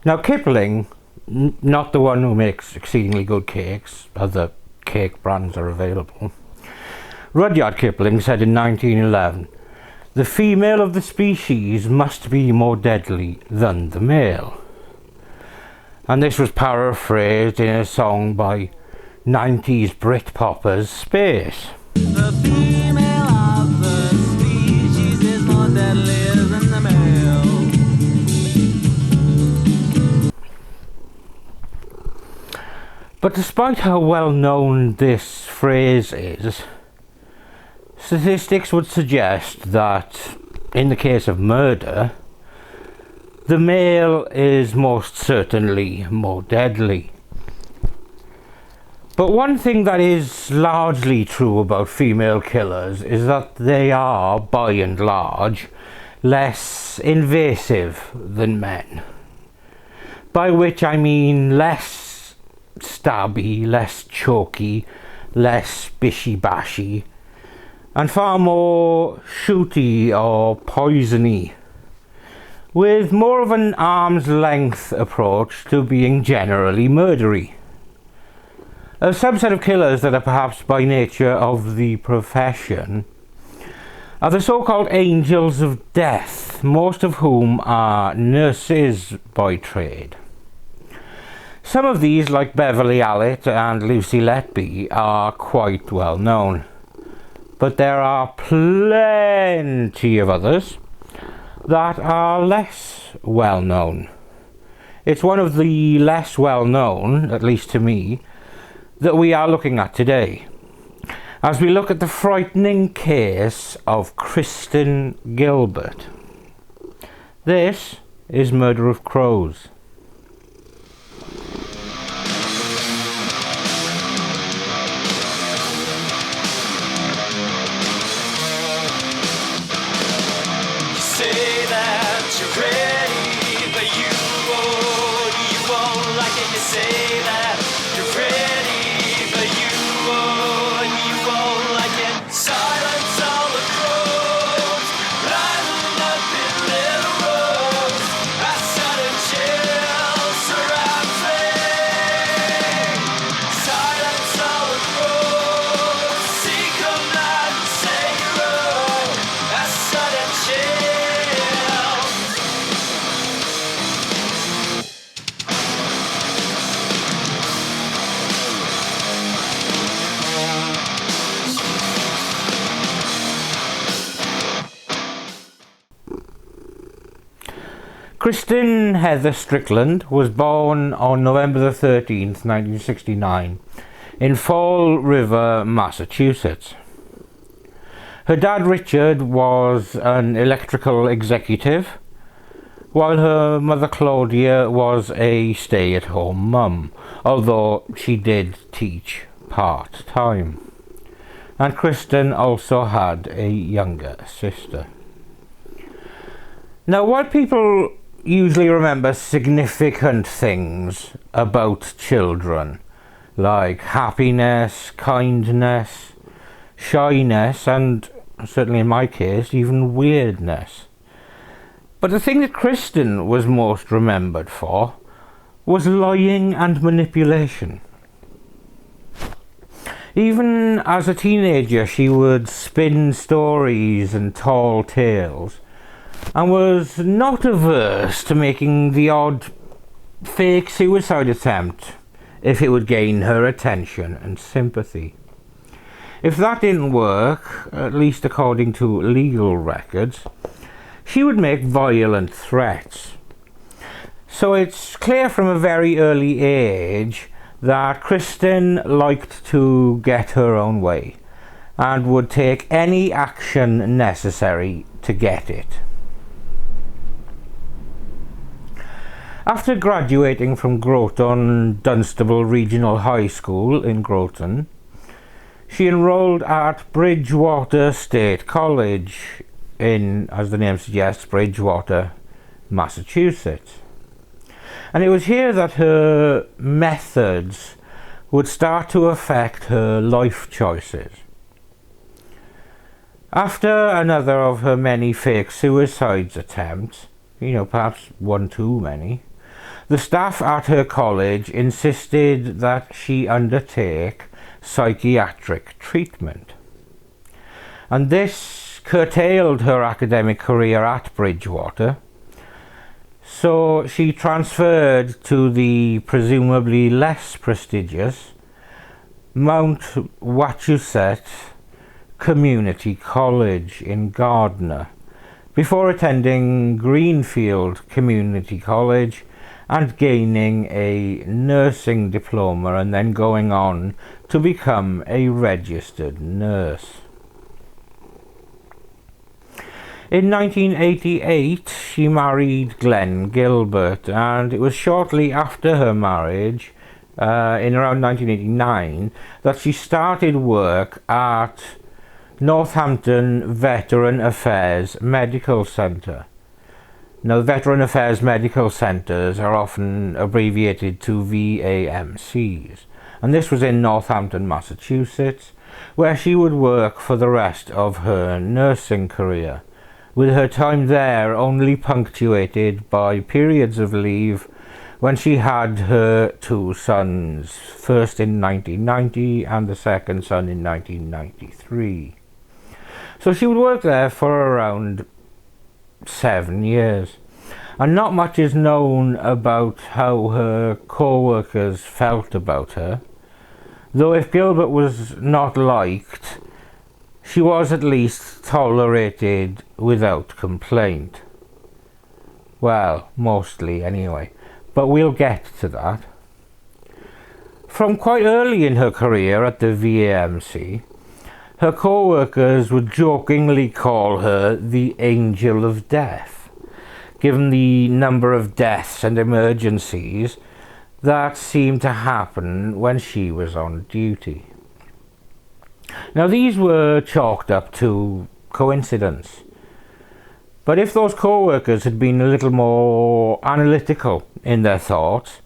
Now Kipling, not the one who makes exceedingly good cakes, other cake brands are available. Rudyard Kipling said in 1911, "The female of the species must be more deadly than the male." And this was paraphrased in a song by 90s Britpoppers Space. The female of the species is more deadly than the male. But despite how well known this phrase is, statistics would suggest that, in the case of murder, the male is most certainly more deadly. But one thing that is largely true about female killers is that they are, by and large, less invasive than men. By which I mean less stabby, less choky, less bishy-bashy, and far more shooty or poisony, with more of an arm's length approach to being generally murdery. A subset of killers that are perhaps by nature of the profession are the so-called angels of death, most of whom are nurses by trade. Some of these, like Beverly Allett and Lucy Letby, are quite well known, but there are plenty of others that are less well known. It's one of the less well known, at least to me, that we are looking at today, as we look at the frightening case of Kristen Gilbert. This is Murder of Crows. Kristen Heather Strickland was born on November the 13th, 1969, in Fall River, Massachusetts. Her dad Richard was an electrical executive, while her mother Claudia was a stay-at-home mum, although she did teach part-time. And Kristen also had a younger sister. Now, while people usually remember significant things about children, like happiness, kindness, shyness, and certainly in my case, even weirdness. But the thing that Kristen was most remembered for was lying and manipulation. Even as a teenager, she would spin stories and tall tales, and was not averse to making the odd fake suicide attempt if it would gain her attention and sympathy. If that didn't work, at least according to legal records, she would make violent threats. So it's clear from a very early age that Kristen liked to get her own way and would take any action necessary to get it. After graduating from Groton Dunstable Regional High School in Groton, she enrolled at Bridgewater State College in, as the name suggests, Bridgewater, Massachusetts. And it was here that her methods would start to affect her life choices. After another of her many fake suicides attempts, perhaps one too many, The staff at her college insisted that she undertake psychiatric treatment, and this curtailed her academic career at Bridgewater, so she transferred to the presumably less prestigious Mount Wachusett Community College in Gardner, before attending Greenfield Community College and gaining a nursing diploma and then going on to become a registered nurse. In 1988, she married Glenn Gilbert, and it was shortly after her marriage, in around 1989, that she started work at Northampton Veteran Affairs Medical Centre. Now, Veteran Affairs Medical Centres are often abbreviated to VAMCs, and this was in Northampton, Massachusetts, where she would work for the rest of her nursing career, with her time there only punctuated by periods of leave when she had her two sons, first in 1990 and the second son in 1993. So she would work there for around 7 years, and not much is known about how her co-workers felt about her, though if Gilbert was not liked, she was at least tolerated without complaint. Well, mostly anyway, but we'll get to that. From quite early in her career at the VAMC, her co-workers would jokingly call her the Angel of Death, given the number of deaths and emergencies that seemed to happen when she was on duty. Now, these were chalked up to coincidence, but if those co-workers had been a little more analytical in their thoughts,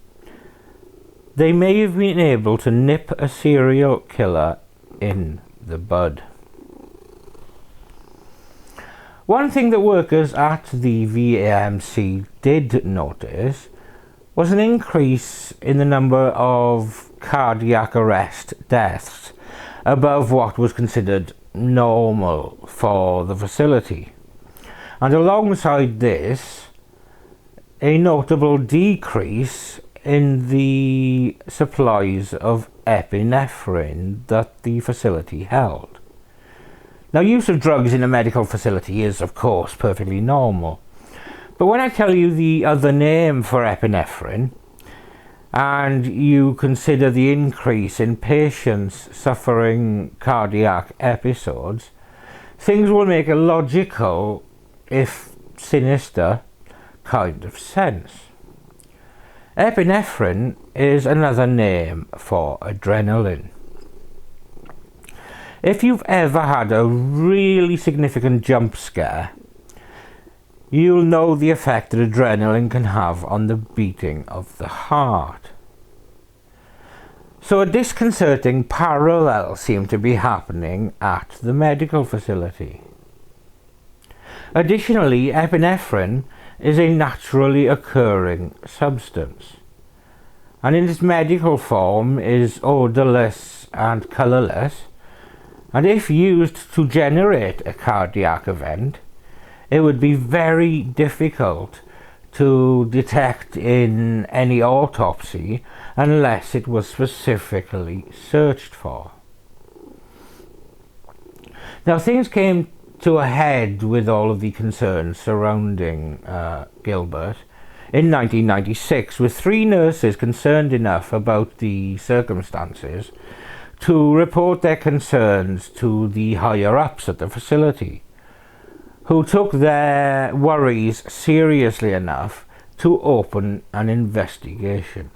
they may have been able to nip a serial killer in the bud. One thing that workers at the VAMC did notice was an increase in the number of cardiac arrest deaths above what was considered normal for the facility, and alongside this, a notable decrease in the supplies of epinephrine that the facility held. Now, use of drugs in a medical facility is, of course, perfectly normal, but when I tell you the other name for epinephrine, and you consider the increase in patients suffering cardiac episodes, things will make a logical, if sinister, kind of sense. Epinephrine is another name for adrenaline. If you've ever had a really significant jump scare, you'll know the effect that adrenaline can have on the beating of the heart. So a disconcerting parallel seemed to be happening at the medical facility. Additionally, epinephrine is a naturally occurring substance, and in its medical form is odorless and colourless, and if used to generate a cardiac event, it would be very difficult to detect in any autopsy unless it was specifically searched for. Now, things came to a head with all of the concerns surrounding Gilbert in 1996, with 3 nurses concerned enough about the circumstances to report their concerns to the higher-ups at the facility, who took their worries seriously enough to open an investigation.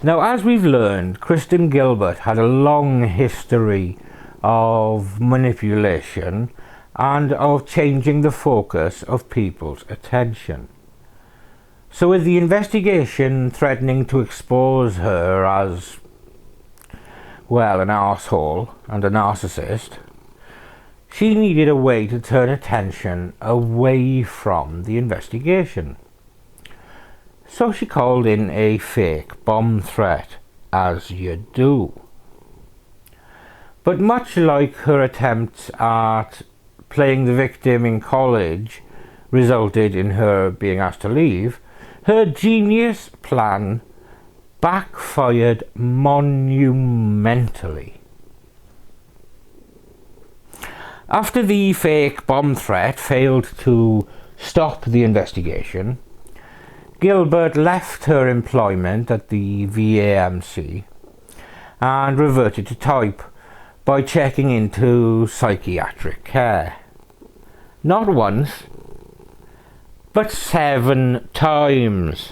Now, as we've learned, Kristen Gilbert had a long history of manipulation and of changing the focus of people's attention. So with the investigation threatening to expose her as, well, an arsehole and a narcissist, she needed a way to turn attention away from the investigation. so she called in a fake bomb threat, as you do. But much like her attempts at playing the victim in college resulted in her being asked to leave, her genius plan backfired monumentally. After the fake bomb threat failed to stop the investigation, Gilbert left her employment at the VAMC and reverted to type by checking into psychiatric care. Not once, but 7 times.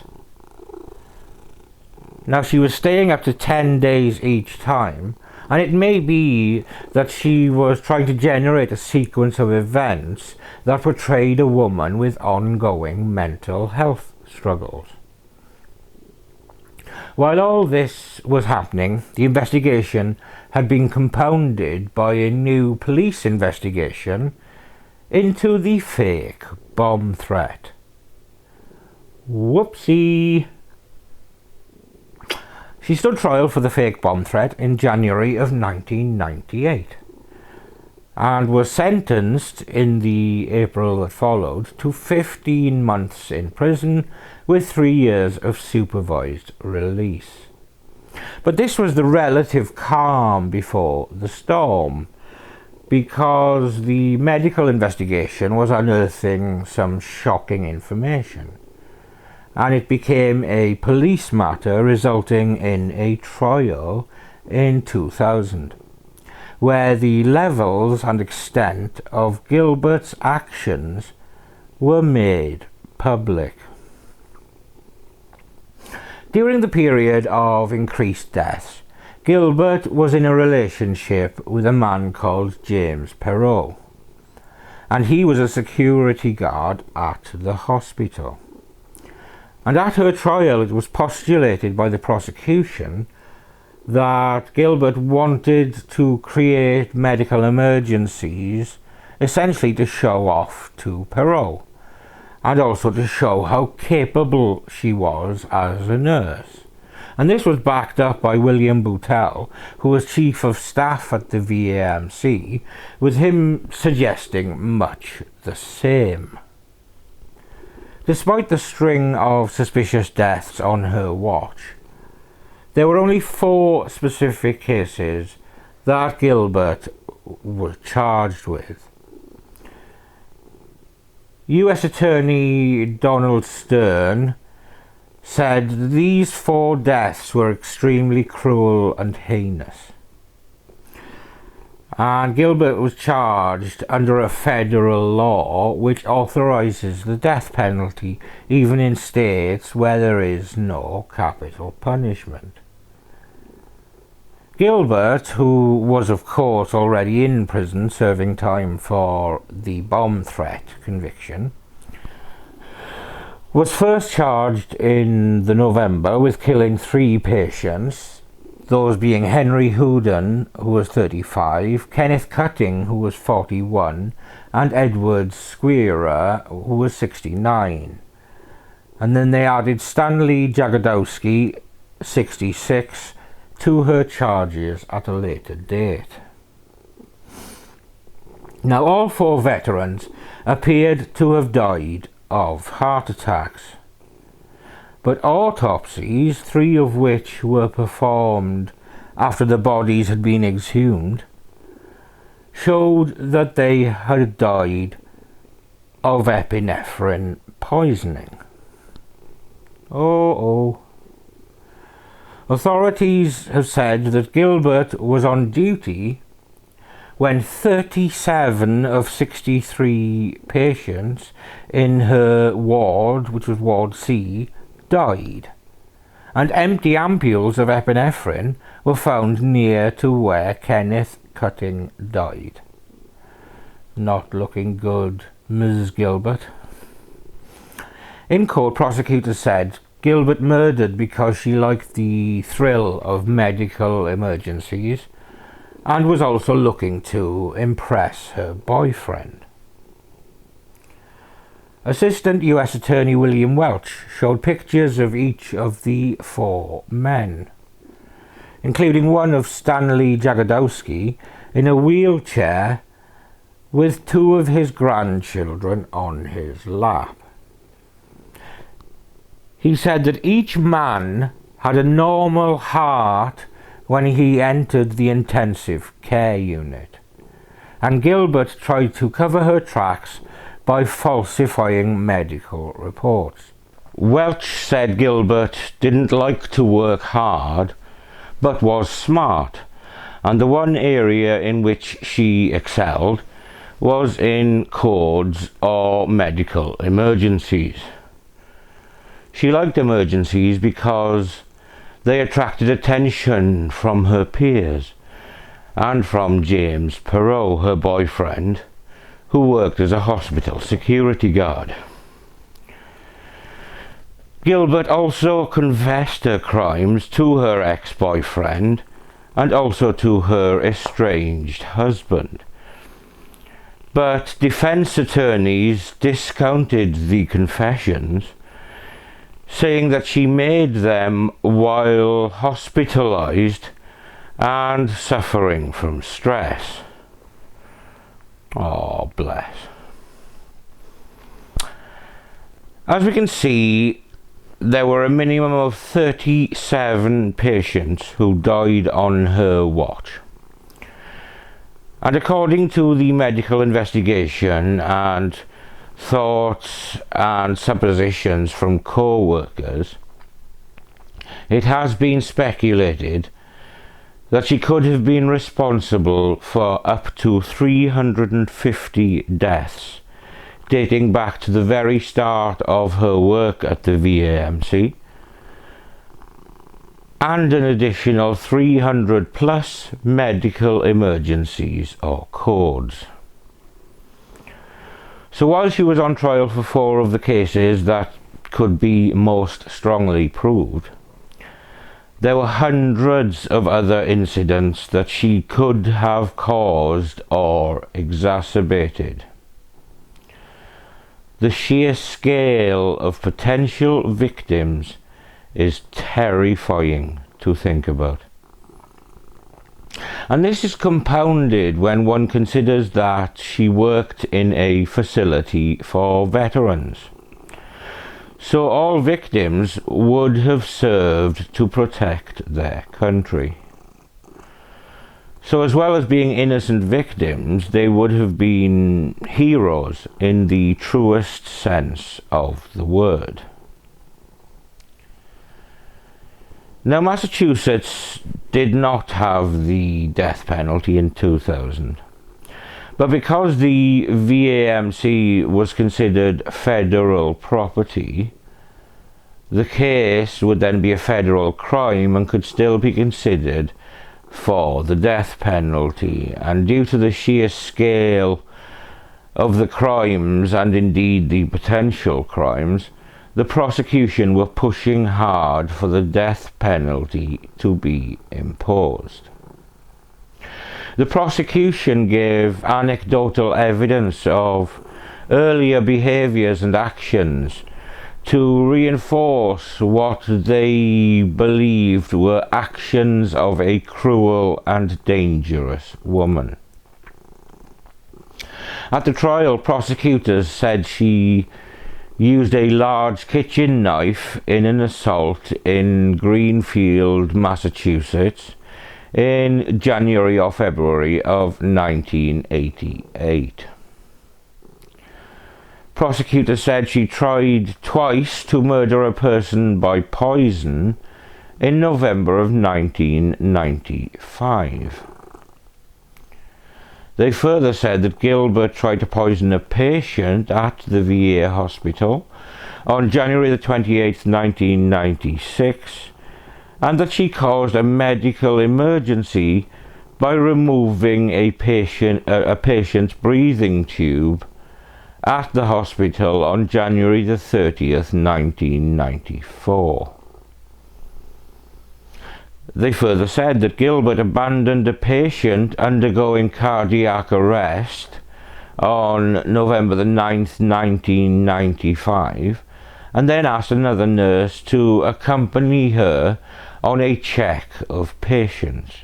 Now, she was staying up to 10 days each time, and it may be that she was trying to generate a sequence of events that portrayed a woman with ongoing mental health struggles. While all this was happening, the investigation had been compounded by a new police investigation into the fake bomb threat. Whoopsie! She stood trial for the fake bomb threat in January of 1998 and was sentenced in the April that followed to 15 months in prison with 3 years of supervised release. But this was the relative calm before the storm, because the medical investigation was unearthing some shocking information, and it became a police matter, resulting in a trial in 2000, where the levels and extent of Gilbert's actions were made public. During the period of increased deaths, Gilbert was in a relationship with a man called James Perot, and he was a security guard at the hospital. And at her trial, it was postulated by the prosecution that Gilbert wanted to create medical emergencies, essentially to show off to Perot, and also to show how capable she was as a nurse. And this was backed up by William Boutel, who was chief of staff at the VAMC, with him suggesting much the same. Despite the string of suspicious deaths on her watch, there were only 4 specific cases that Gilbert was charged with. U.S. Attorney Donald Stern said these 4 deaths were extremely cruel and heinous. And Gilbert was charged under a federal law which authorizes the death penalty even in states where there is no capital punishment. Gilbert, who was of course already in prison serving time for the bomb threat conviction, was first charged in the November with killing 3 patients, those being Henry Houden, who was 35, Kenneth Cutting, who was 41, and Edward Squierer, who was 69. And then they added Stanley Jagodowski, 66, to her charges at a later date. Now, all 4 veterans appeared to have died of heart attacks, but autopsies, 3 of which were performed after the bodies had been exhumed, showed that they had died of epinephrine poisoning. Authorities have said that Gilbert was on duty when 37 of 63 patients in her ward, which was Ward C, died, and empty ampules of epinephrine were found near to where Kenneth Cutting died. Not looking good, Ms. Gilbert. In court, prosecutors said Gilbert murdered because she liked the thrill of medical emergencies and was also looking to impress her boyfriend. Assistant US Attorney William Welch showed pictures of each of the 4 men, including one of Stanley Jagodowski in a wheelchair with 2 of his grandchildren on his lap. He said that each man had a normal heart when he entered the intensive care unit, and Gilbert tried to cover her tracks by falsifying medical reports. Welch said Gilbert didn't like to work hard, but was smart, and the one area in which she excelled was in codes or medical emergencies. She liked emergencies because they attracted attention from her peers and from James Perot, her boyfriend, who worked as a hospital security guard. Gilbert also confessed her crimes to her ex-boyfriend and also to her estranged husband. But defense attorneys discounted the confessions, saying that she made them while hospitalized and suffering from stress. Oh, bless. As we can see, there were a minimum of 37 patients who died on her watch. And according to the medical investigation and thoughts and suppositions from co-workers, it has been speculated that she could have been responsible for up to 350 deaths, dating back to the very start of her work at the VAMC, and an additional 300 plus medical emergencies or codes. So while she was on trial for 4 of the cases that could be most strongly proved, there were hundreds of other incidents that she could have caused or exacerbated. The sheer scale of potential victims is terrifying to think about. And this is compounded when one considers that she worked in a facility for veterans. So all victims would have served to protect their country. So as well as being innocent victims, they would have been heroes in the truest sense of the word. Now, Massachusetts did not have the death penalty in 2000. But because the VAMC was considered federal property, the case would then be a federal crime and could still be considered for the death penalty. And due to the sheer scale of the crimes, and indeed the potential crimes, the prosecution were pushing hard for the death penalty to be imposed. The prosecution gave anecdotal evidence of earlier behaviours and actions to reinforce what they believed were actions of a cruel and dangerous woman. At the trial, prosecutors said she used a large kitchen knife in an assault in Greenfield, Massachusetts, in January or February of 1988. Prosecutors said she tried twice to murder a person by poison in November of 1995. They further said that Gilbert tried to poison a patient at the VA hospital on January the 28th, 1996, and that she caused a medical emergency by removing a patient's breathing tube at the hospital on January the 30th, 1994. They further said that Gilbert abandoned a patient undergoing cardiac arrest on November the 9th, 1995, and then asked another nurse to accompany her on a check of patients.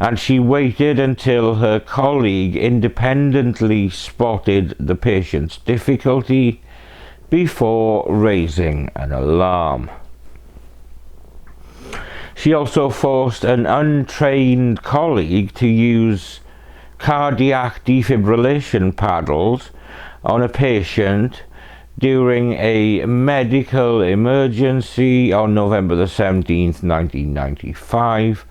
And she waited until her colleague independently spotted the patient's difficulty before raising an alarm. She also forced an untrained colleague to use cardiac defibrillation paddles on a patient during a medical emergency on November the 17th, 1995,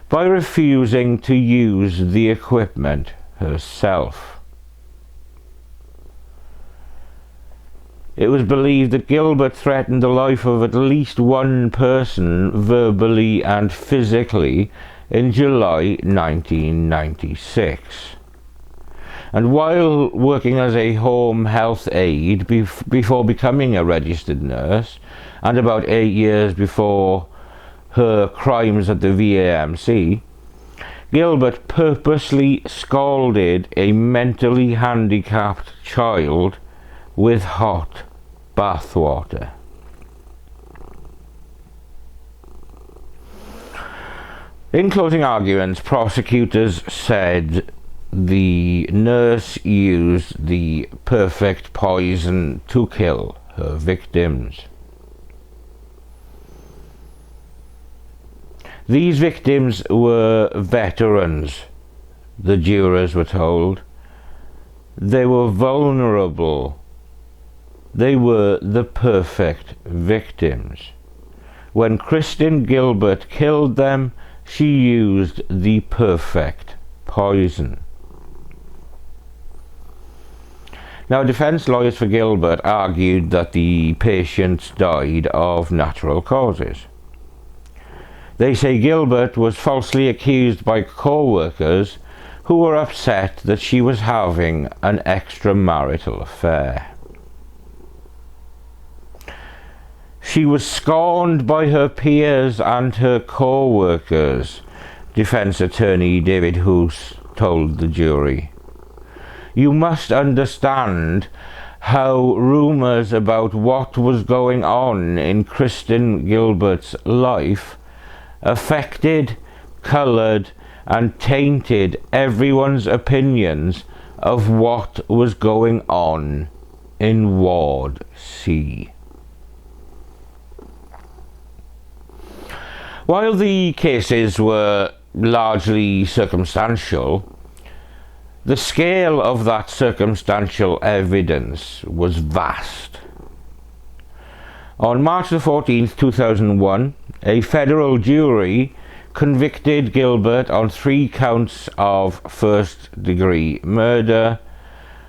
by refusing to use the equipment herself. It was believed that Gilbert threatened the life of at least one person verbally and physically in July 1996. And while working as a home health aide before becoming a registered nurse, and about 8 years before her crimes at the VAMC, Gilbert purposely scalded a mentally handicapped child with hot bathwater. In closing arguments, prosecutors said the nurse used the perfect poison to kill her victims. These victims were veterans, the jurors were told. They were vulnerable. They were the perfect victims. When Kristen Gilbert killed them, she used the perfect poison. Now, defense lawyers for Gilbert argued that the patients died of natural causes. They say Gilbert was falsely accused by co-workers who were upset that she was having an extramarital affair. She was scorned by her peers and her co-workers, defense attorney David Hoos told the jury. You must understand how rumours about what was going on in Kristen Gilbert's life affected, coloured and tainted everyone's opinions of what was going on in Ward C. While the cases were largely circumstantial, the scale of that circumstantial evidence was vast. On March the 14th, 2001, a federal jury convicted Gilbert on 3 counts of first-degree murder,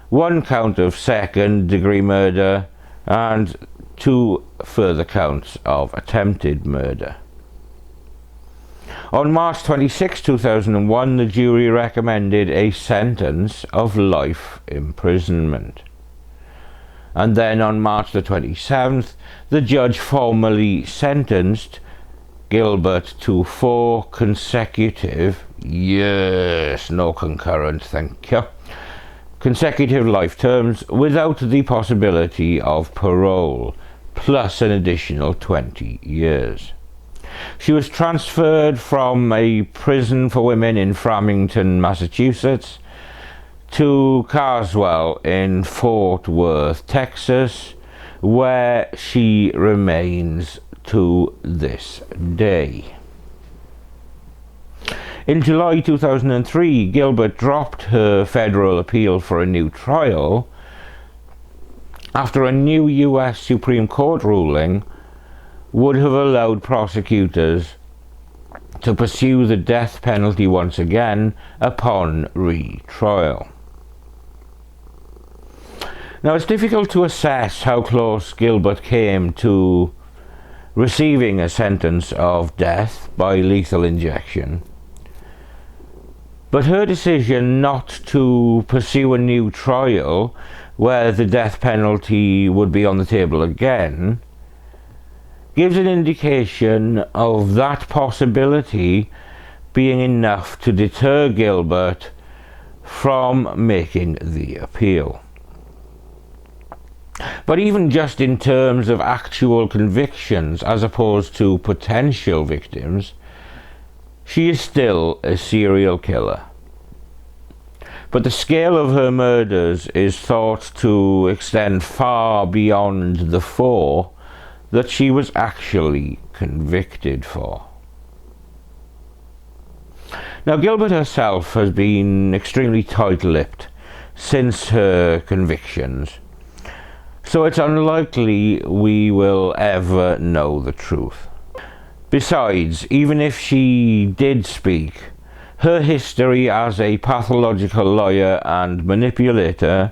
1 count of second-degree murder, and 2 further counts of attempted murder. On March 26, 2001, the jury recommended a sentence of life imprisonment. And then on March the 27th, the judge formally sentenced Gilbert to 4 consecutive, yes, no concurrent, thank you, consecutive life terms without the possibility of parole, plus an additional 20 years. She was transferred from a prison for women in Framingham, Massachusetts, to Carswell in Fort Worth, Texas, where she remains to this day. In July 2003, Gilbert dropped her federal appeal for a new trial after a new US Supreme Court ruling would have allowed prosecutors to pursue the death penalty once again upon retrial. Now, it's difficult to assess how close Gilbert came to receiving a sentence of death by lethal injection, but her decision not to pursue a new trial where the death penalty would be on the table again gives an indication of that possibility being enough to deter Gilbert from making the appeal. But even just in terms of actual convictions as opposed to potential victims, she is still a serial killer. But the scale of her murders is thought to extend far beyond the 4 that she was actually convicted for. Now, Gilbert herself has been extremely tight-lipped since her convictions, so it's unlikely we will ever know the truth. Besides, even if she did speak, her history as a pathological liar and manipulator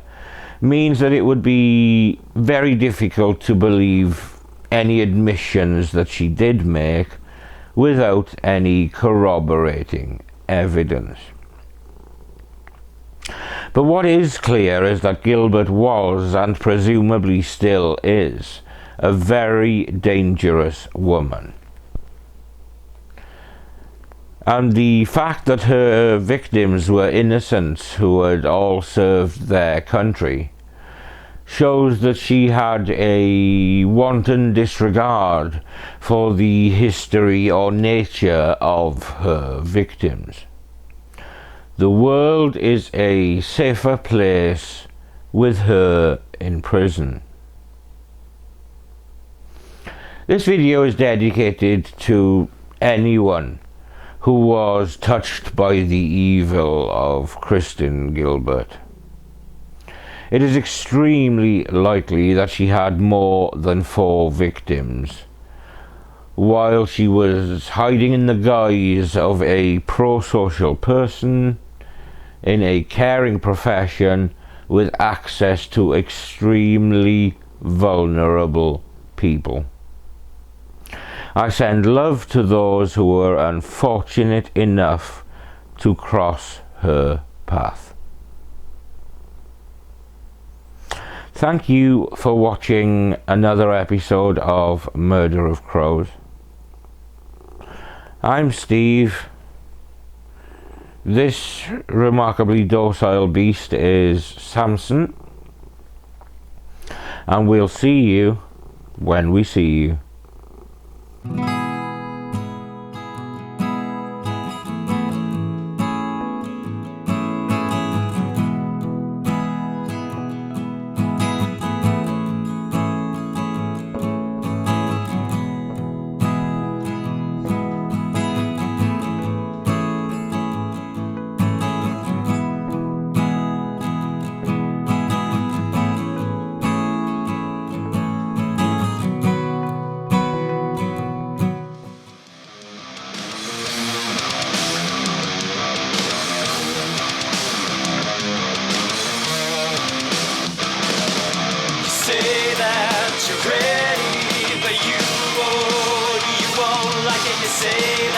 means that it would be very difficult to believe any admissions that she did make without any corroborating evidence. But what is clear is that Gilbert was, and presumably still is, a very dangerous woman. And the fact that her victims were innocents who had all served their country shows that she had a wanton disregard for the history or nature of her victims. The world is a safer place with her in prison. This video is dedicated to anyone who was touched by the evil of Kristen Gilbert. It is extremely likely that she had more than 4 victims, while she was hiding in the guise of a pro-social person in a caring profession with access to extremely vulnerable people. I send love to those who were unfortunate enough to cross her path. Thank you for watching another episode of Murder of Crows. I'm Steve. This remarkably docile beast is Samson. And we'll see you when we see you. Say